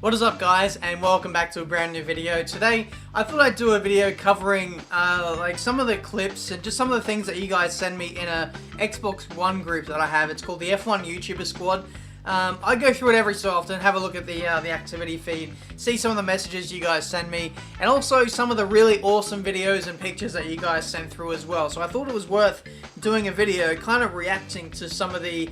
What is up, guys, and welcome back to a brand new video. Today I thought I'd do a video covering like some of the clips and just some of the things that you guys send me in a Xbox One group that I have. It's called the F1 YouTuber Squad. I go through it every so often, have a look at the activity feed, see some of the messages you guys send me, and also some of the really awesome videos and pictures that you guys send through as well. So I thought it was worth doing a video kind of reacting to some of the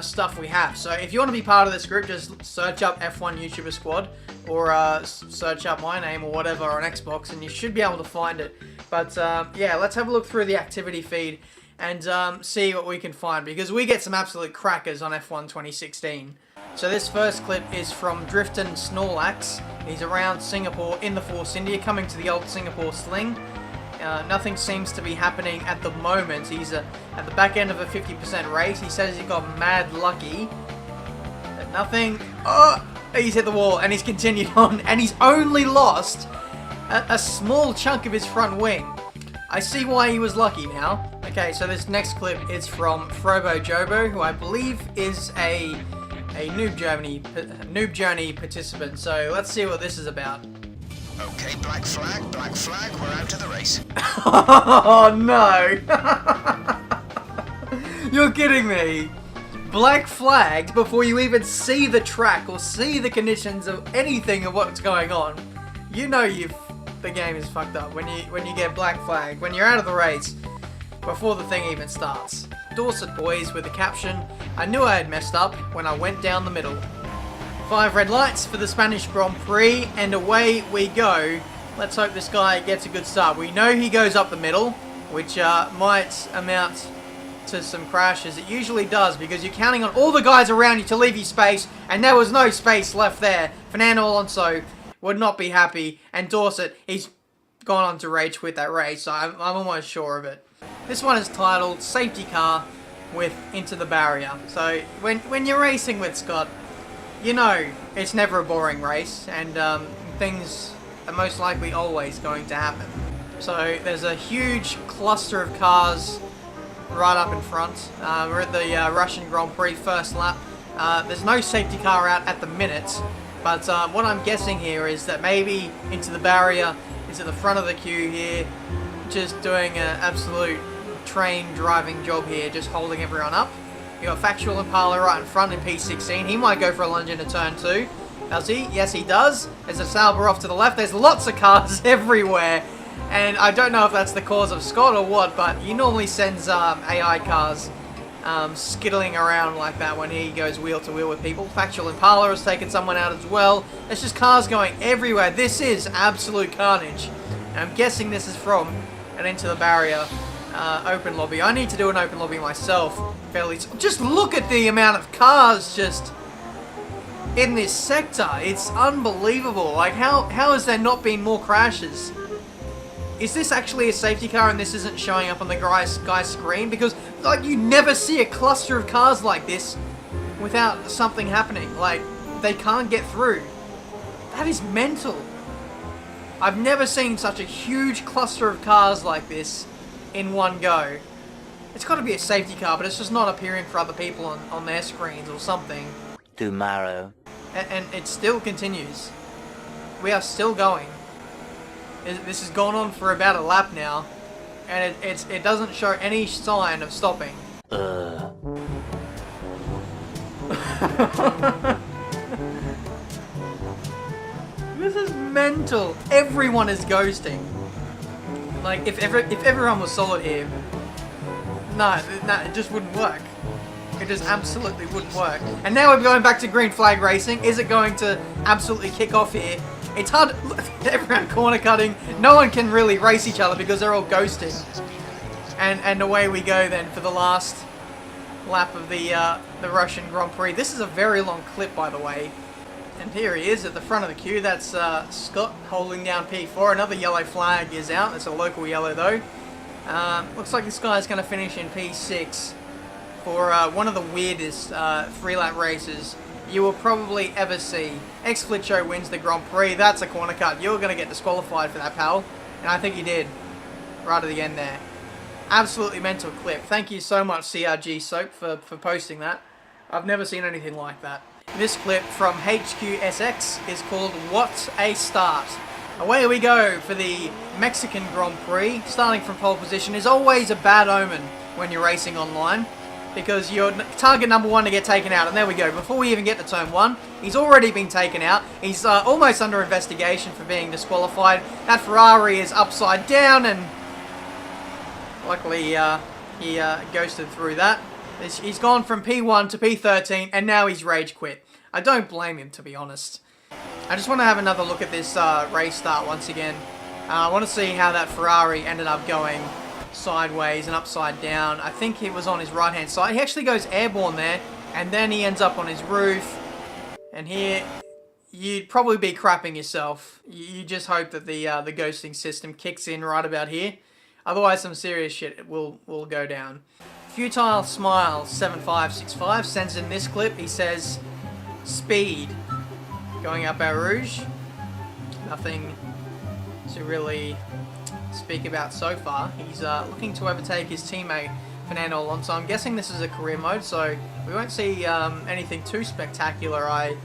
stuff we have. So if you want to be part of this group, just search up F1 YouTuber Squad or search up my name or whatever on Xbox and you should be able to find it. But yeah, let's have a look through the activity feed and see what we can find, because we get some absolute crackers on F1 2016. So this first clip is from Drifton Snorlax. He's around Singapore in the Force India, coming to the old Singapore Sling. Nothing seems to be happening at the moment. He's at the back end of a 50% race. He says he got mad lucky. But nothing. Oh, he's hit the wall and he's continued on, and he's only lost a small chunk of his front wing. I see why he was lucky now. Okay, so this next clip is from Frobo Jobo, who I believe is a Noob Journey participant. So let's see what this is about. Okay, black flag, we're out of the race. Oh no! You're kidding me! Black flagged before you even see the track or see the conditions of anything of what's going on. You know the game is fucked up when you get black flagged, when you're out of the race before the thing even starts. Dorset boys with the caption, "I knew I had messed up when I went down the middle." 5 red lights for the Spanish Grand Prix, and away we go. Let's hope this guy gets a good start. We know he goes up the middle, which might amount to some crashes. It usually does, because you're counting on all the guys around you to leave you space, and there was no space left there. Fernando Alonso would not be happy, and Dorset, he's gone on to rage quit that race, so I'm almost sure of it. This one is titled Safety Car with Into the Barrier. So when you're racing with Scott, you know it's never a boring race, and things are most likely always going to happen. So there's a huge cluster of cars right up in front. We're at the Russian Grand Prix first lap. There's no safety car out at the minute, but what I'm guessing here is that maybe Into the Barrier is at the front of the queue here, just doing an absolute train driving job here, just holding everyone up. You got Factual Impala right in front in P16. He might go for a lunge into turn 2. Does he? Yes, he does. There's a Sauber off to the left. There's lots of cars everywhere. And I don't know if that's the cause of Scott or what, but he normally sends AI cars skittling around like that when he goes wheel to wheel with people. Factual Impala has taken someone out as well. There's just cars going everywhere. This is absolute carnage. And I'm guessing this is from an Into the Barrier open lobby. I need to do an open lobby myself fairly. Just look at the amount of cars just in this sector. It's unbelievable. Like, how has there not been more crashes? Is this actually a safety car and this isn't showing up on the guy's screen? Because like, you never see a cluster of cars like this without something happening. Like, they can't get through. That is mental. I've never seen such a huge cluster of cars like this in one go. It's got to be a safety car, but it's just not appearing for other people on their screens or something. Tomorrow. And it still continues. We are still going. This has gone on for about a lap now, and it doesn't show any sign of stopping. This is mental. Everyone is ghosting. Like, if everyone was solid here, no, it just wouldn't work. It just absolutely wouldn't work. And now we're going back to green flag racing. Is it going to absolutely kick off here? It's hard. Everyone corner cutting. No one can really race each other because they're all ghosting. And away we go then for the last lap of the Russian Grand Prix. This is a very long clip, by the way. And here he is at the front of the queue. That's Scott holding down P4. Another yellow flag is out. It's a local yellow though. Looks like this guy's going to finish in P6 for one of the weirdest 3-lap races you will probably ever see. IPSWICH wins the Grand Prix. That's a corner cut. You're going to get disqualified for that, pal. And I think you did. Right at the end there. Absolutely mental clip. Thank you so much, CRG Soap, for posting that. I've never seen anything like that. This clip from HQSX is called What a Start. Away we go for the Mexican Grand Prix. Starting from pole position is always a bad omen when you're racing online, because you're target number 1 to get taken out. And there we go. Before we even get to turn 1, he's already been taken out. He's almost under investigation for being disqualified. That Ferrari is upside down, and luckily he ghosted through that. He's gone from P1 to P13, and now he's rage quit. I don't blame him, to be honest. I just want to have another look at this race start once again. I want to see how that Ferrari ended up going sideways and upside down. I think he was on his right hand side. He actually goes airborne there, and then he ends up on his roof. And here, you'd probably be crapping yourself. You just hope that the ghosting system kicks in right about here. Otherwise, some serious shit will go down. Futile Smiles 7565 sends in this clip. He says, "Speed going up our Rouge." Nothing to really speak about so far. He's looking to overtake his teammate Fernando Alonso. I'm guessing this is a career mode, so we won't see anything too spectacular. I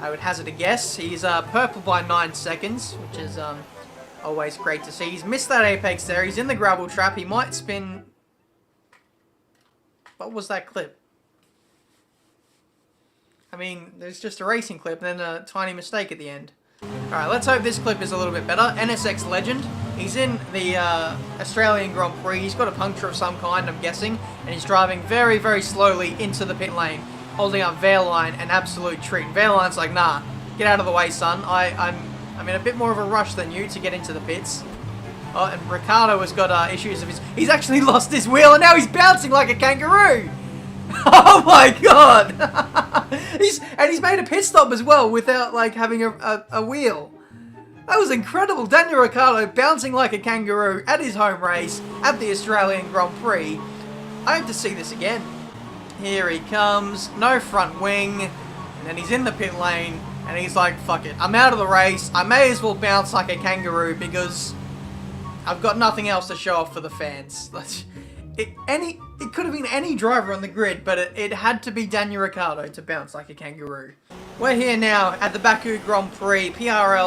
would hazard a guess. He's purple by 9 seconds, which is always great to see. He's missed that apex there. He's in the gravel trap. He might spin. What was that clip? I mean, there's just a racing clip and then a tiny mistake at the end. Alright, let's hope this clip is a little bit better. NSX Legend. He's in the Australian Grand Prix. He's got a puncture of some kind, I'm guessing. And he's driving very, very slowly into the pit lane. Holding up Veerline, an absolute treat. Veerline's like, nah, get out of the way, son. I'm in a bit more of a rush than you to get into the pits. Oh, and Ricardo has got issues of his... He's actually lost his wheel, and now he's bouncing like a kangaroo! Oh my god! he's made a pit stop as well without, like, having a wheel. That was incredible. Daniel Ricciardo bouncing like a kangaroo at his home race at the Australian Grand Prix. I hope to see this again. Here he comes. No front wing. And then he's in the pit lane, and he's like, fuck it. I'm out of the race. I may as well bounce like a kangaroo because I've got nothing else to show off for the fans. It could have been any driver on the grid, but it had to be Daniel Ricciardo to bounce like a kangaroo. We're here now at the Baku Grand Prix. PLR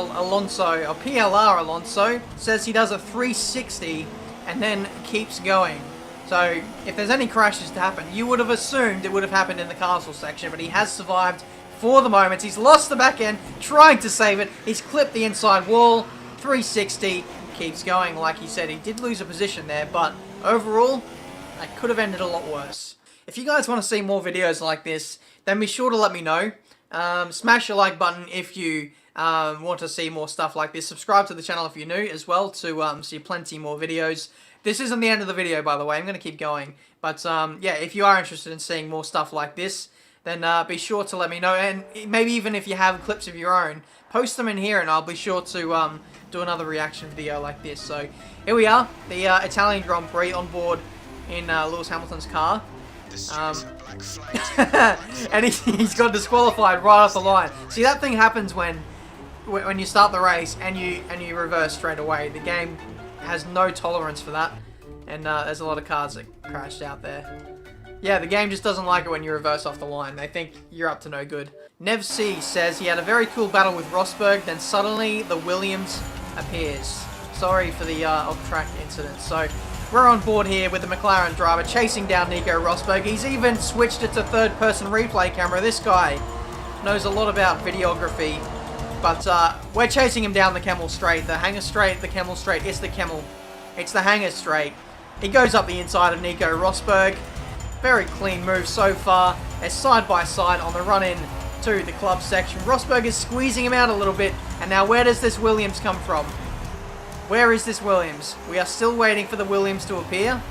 Alonso says he does a 360 and then keeps going. So if there's any crashes to happen, you would have assumed it would have happened in the castle section, but he has survived for the moment. He's lost the back end, trying to save it. He's clipped the inside wall, 360, keeps going. Like he said, he did lose a position there, but overall, that could have ended a lot worse. If you guys want to see more videos like this, then be sure to let me know. Smash the like button if you want to see more stuff like this. Subscribe to the channel if you're new as well to see plenty more videos. This isn't the end of the video, by the way. I'm going to keep going. But yeah, if you are interested in seeing more stuff like this, then be sure to let me know. And maybe even if you have clips of your own, post them in here and I'll be sure to do another reaction video like this. So here we are, the Italian Grand Prix on board in Lewis Hamilton's car. And he's got disqualified right off the line. See, that thing happens when you start the race and you reverse straight away. The game has no tolerance for that, and there's a lot of cars that crashed out there. Yeah, the game just doesn't like it when you reverse off the line. They think you're up to no good. Nev C says he had a very cool battle with Rosberg, then suddenly the Williams appears. Sorry for the off-track incident. So we're on board here with the McLaren driver chasing down Nico Rosberg. He's even switched it to third-person replay camera. This guy knows a lot about videography. But we're chasing him down the Camel Straight. The Hangar Straight, the Camel Straight. It's the Camel. It's the Hangar Straight. He goes up the inside of Nico Rosberg. Very clean move so far. They're side by side on the run-in to the club section. Rosberg is squeezing him out a little bit. And now where does this Williams come from? Where is this Williams? We are still waiting for the Williams to appear.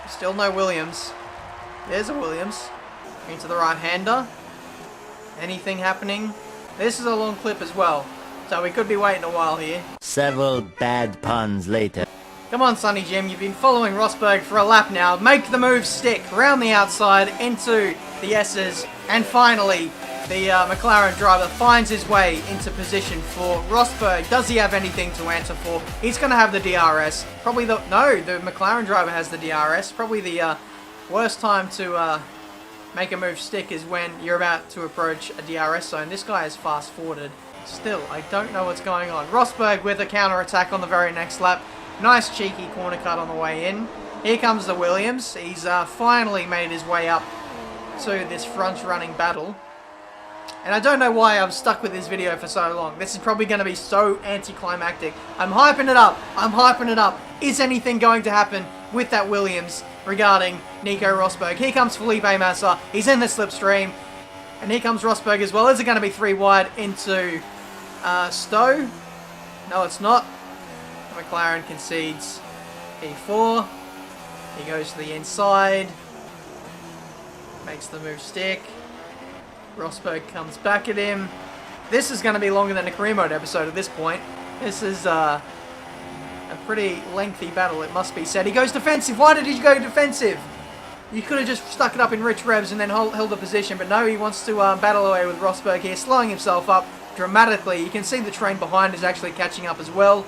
Still no Williams. There's a Williams. Into the right-hander. Anything happening? This is a long clip as well, so we could be waiting a while here. Several bad puns later. Come on, Sonny Jim, you've been following Rosberg for a lap now. Make the move stick. Round the outside, into the S's, and finally, the McLaren driver finds his way into position for Rosberg. Does he have anything to answer for? He's going to have the DRS. Probably the... No, the McLaren driver has the DRS. Probably the worst time to make a move stick is when you're about to approach a DRS zone. This guy is fast forwarded. Still, I don't know what's going on. Rosberg with a counter attack on the very next lap. Nice cheeky corner cut on the way in. Here comes the Williams. He's finally made his way up to this front running battle. And I don't know why I've stuck with this video for so long. This is probably going to be so anticlimactic. I'm hyping it up. I'm hyping it up. Is anything going to happen with that Williams regarding Nico Rosberg? Here comes Felipe Massa. He's in the slipstream. And here comes Rosberg as well. Is it going to be 3 wide into Stowe? No, it's not. McLaren concedes P4. He goes to the inside. Makes the move stick. Rosberg comes back at him. This is going to be longer than a career mode episode at this point. This is a pretty lengthy battle, it must be said. He goes defensive. Why did he go defensive? You could have just stuck it up in rich revs and then held the position, but no, he wants to battle away with Rosberg here, slowing himself up dramatically. You can see the train behind is actually catching up as well.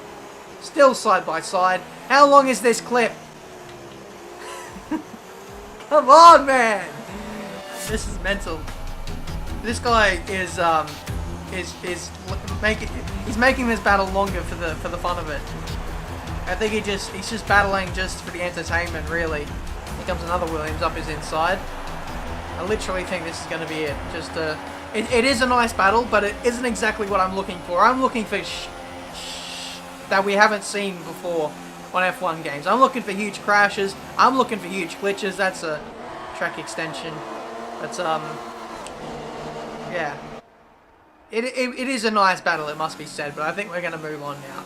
Still side by side. How long is this clip? Come on, man! This is mental. This guy is making this battle longer for the fun of it. I think he's just battling just for the entertainment, really. Here comes another Williams up his inside. I literally think this is going to be it. Just it is a nice battle, but it isn't exactly what I'm looking for. I'm looking for that we haven't seen before on F1 games. I'm looking for huge crashes. I'm looking for huge glitches. That's a track extension. But yeah. It is a nice battle, it must be said, but I think we're going to move on now.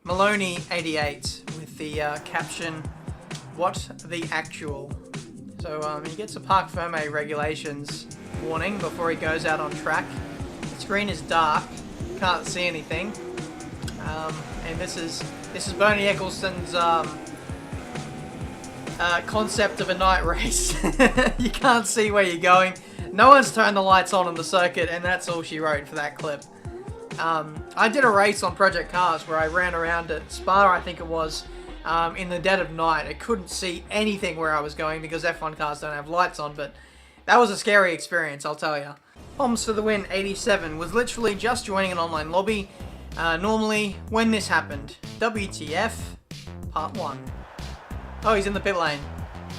Maloney88 with the caption, "What the actual?" So he gets a Parc Ferme regulations warning before he goes out on track. The screen is dark, can't see anything, and this is Bernie Eccleston's concept of a night race. You can't see where you're going. No one's turned the lights on the circuit, and that's all she wrote for that clip. I did a race on Project Cars where I ran around at Spa, I think it was, in the dead of night. I couldn't see anything where I was going because F1 cars don't have lights on, but that was a scary experience, I'll tell you. Bombs for the win, 87, was literally just joining an online lobby. Normally, when this happened, WTF, part 1. Oh, he's in the pit lane.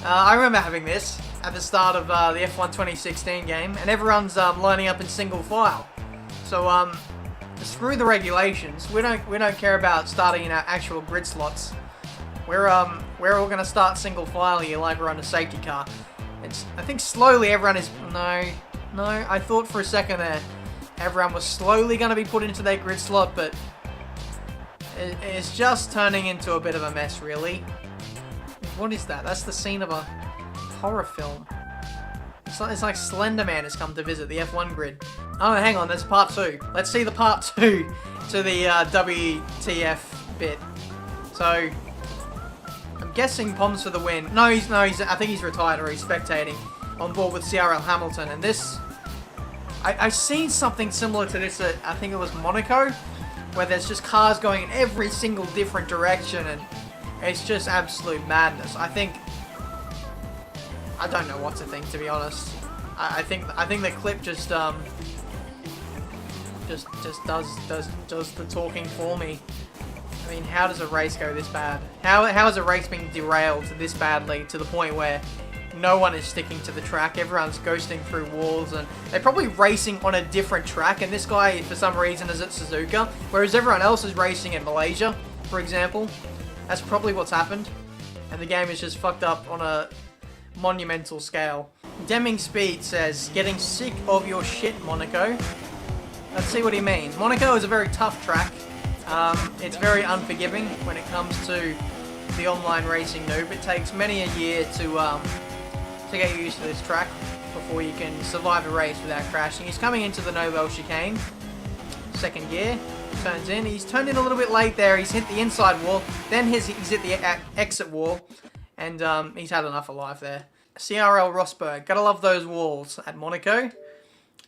I remember having this at the start of the F1 2016 game, and everyone's lining up in single file. So, screw the regulations. We don't care about starting in our actual grid slots. We're all gonna start single file here like we're on a safety car. I think slowly everyone is... No, I thought for a second there everyone was slowly gonna be put into their grid slot, but it's just turning into a bit of a mess, really. What is that? That's the scene of a horror film. It's like Slender Man has come to visit the F1 grid. Oh, hang on, there's part 2. Let's see the part 2 to the WTF bit. So, I'm guessing Poms for the win. No, I think he's retired or he's spectating on board with CRL Hamilton. And this, I've seen something similar to this at, I think it was Monaco, where there's just cars going in every single different direction, and it's just absolute madness. I don't know what to think, to be honest. I think the clip just does the talking for me. I mean, how does a race go this bad? How is a race being derailed this badly to the point where no one is sticking to the track? Everyone's ghosting through walls, and they're probably racing on a different track, and this guy, for some reason, is at Suzuka, whereas everyone else is racing in Malaysia, for example. That's probably what's happened, and the game is just fucked up on a monumental scale. Deming Speed says, "Getting sick of your shit, Monaco." Let's see what he means. Monaco is a very tough track. It's very unforgiving when it comes to the online racing noob. It takes many a year to get used to this track before you can survive a race without crashing. He's coming into the Nobel chicane. Second gear. Turns in. He's turned in a little bit late there. He's hit the inside wall. Then he's hit the exit wall. And he's had enough of life there. CRL Rosberg. Gotta love those walls at Monaco.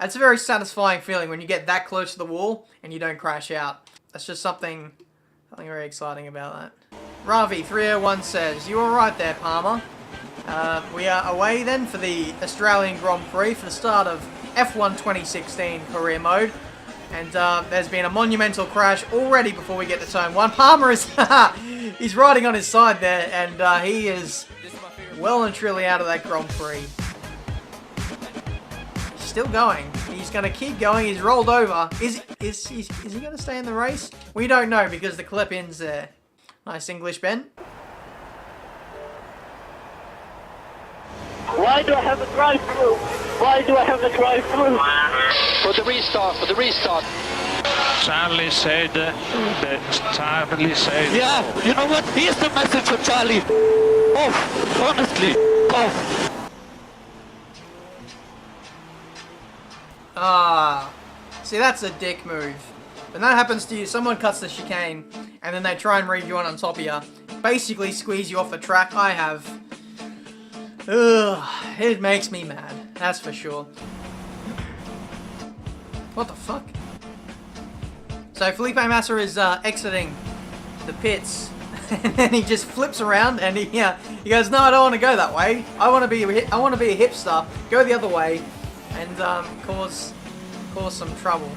It's a very satisfying feeling when you get that close to the wall and you don't crash out. That's just something very exciting about that. Ravi301 says, "You were right there, Palmer. We are away then for the Australian Grand Prix for the start of F1 2016 career mode. And there's been a monumental crash already before we get to turn 1. Palmer is... he's riding on his side there, and he is well and truly out of that Grand Prix. Still going. He's going to keep going. He's rolled over. Is he going to stay in the race? We don't know because the clip ends there. Nice English, Ben. Why do I have a drive-through? Why do I have a drive-through? For the restart, for the restart. Charlie said Yeah, you know what? Here's the message for Charlie. Off, honestly, off. See, that's a dick move. When that happens to you, someone cuts the chicane, and then they try and rejoin on top of you. Basically squeeze you off the track. I have. Ugh, it makes me mad. That's for sure. What the fuck? So Felipe Massa is exiting the pits, and then he just flips around and he goes, "No, I don't want to go that way. I want to be a hipster. Go the other way, and cause some trouble."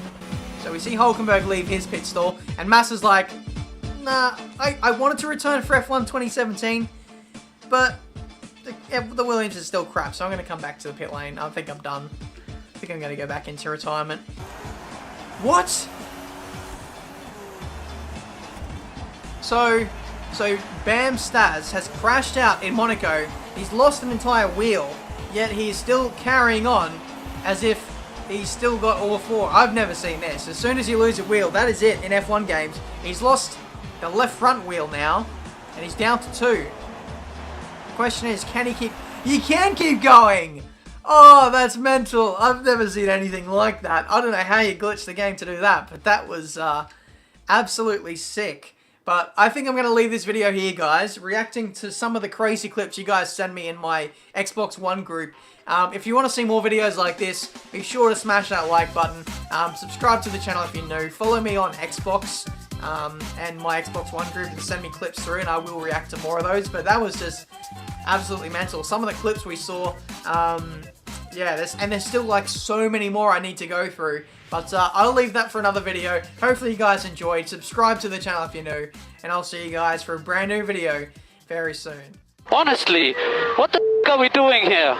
So we see Hulkenberg leave his pit stall, and Massa's like, "Nah, I wanted to return for F1 2017, but the Williams is still crap, so I'm going to come back to the pit lane. I think I'm done. I think I'm going to go back into retirement." What? So Bam Staz has crashed out in Monaco. He's lost an entire wheel, yet he is still carrying on as if he's still got all four. I've never seen this. As soon as you lose a wheel, that is it in F1 games. He's lost the left front wheel now, and he's down to 2. The question is, can he keep... You can keep going! Oh, that's mental. I've never seen anything like that. I don't know how you glitched the game to do that, but that was absolutely sick. But I think I'm going to leave this video here, guys, reacting to some of the crazy clips you guys send me in my Xbox One group. If you want to see more videos like this, be sure to smash that like button. Subscribe to the channel if you're new. Follow me on Xbox and my Xbox One group and send me clips through, and I will react to more of those. But that was just absolutely mental. Some of the clips we saw, yeah, there's still like so many more I need to go through. But I'll leave that for another video. Hopefully you guys enjoyed. Subscribe to the channel if you're new. And I'll see you guys for a brand new video very soon. Honestly, what the f are we doing here?